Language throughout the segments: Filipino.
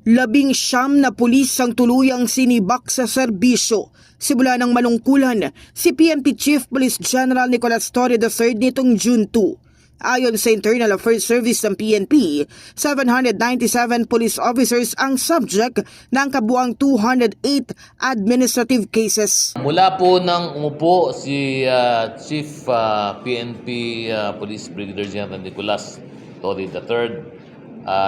19 na pulis ang tuluyang sinibak sa serbisyo. Simula ng malungkulan si PNP Chief Police General Nicolas Torre III nitong June 2. Ayon sa Internal Affairs Service ng PNP, 797 police officers ang subject ng kabuang 208 administrative cases. Mula po nang umupo si Chief PNP Police Brigadier General Nicolas Torre III,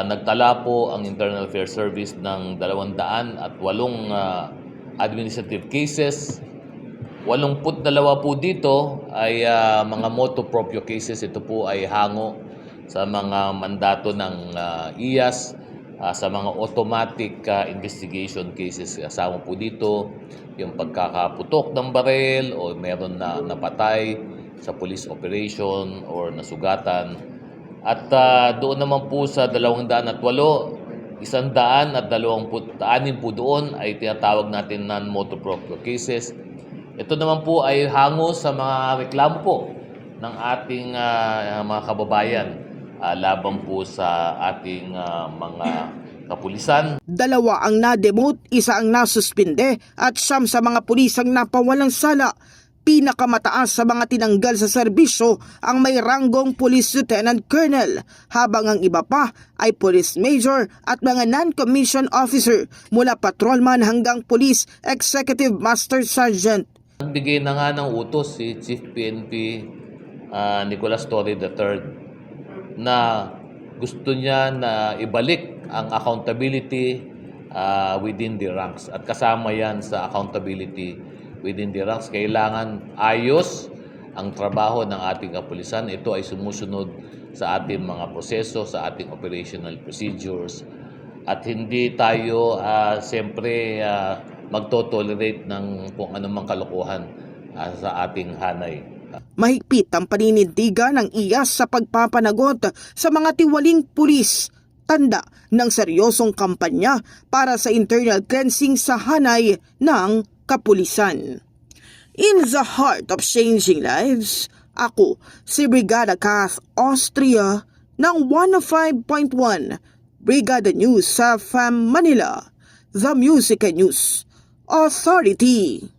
nagtala po ang Internal Affairs Service ng 208 administrative cases. 82 po dito ay mga motu proprio cases. Ito po ay hango sa mga mandato ng IAS, sa mga automatic investigation cases. Kasama po dito yung pagkakaputok ng baril o meron na napatay sa police operation or nasugatan. At doon naman po sa 208, 126 po doon ay tinatawag natin non-motu proprio cases. Ito naman po ay hango sa mga reklamo po ng ating mga kababayan laban po sa ating mga kapulisan. 2 ang na-demote, 1 ang nasuspinde at 9 sa mga pulis ang napawalang sala. Pinakamataas sa mga tinanggal sa serbisyo ang may ranggong Police Lieutenant Colonel, habang ang iba pa ay Police Major at mga non-commissioned officer mula patrolman hanggang Police Executive Master Sergeant. Nagbigay na nga ng utos si Chief PNP Nicolas Torre III na gusto niya na ibalik ang accountability within the ranks. At kasama yan sa accountability within the ranks. Kailangan ayos ang trabaho ng ating kapulisan. Ito ay sumusunod sa ating mga proseso, sa ating operational procedures. At hindi tayo siyempre magto-tolerate ng kung anumang kalokohan sa ating hanay. Mahigpit ang paninindigan ng IAS sa pagpapanagot sa mga tiwaling pulis, tanda ng seryosong kampanya para sa internal cleansing sa hanay ng kapulisan. In the heart of changing lives, ako si Brigada Kath Austria ng 105.1 Brigada News sa FM Manila, The Music and News Authority.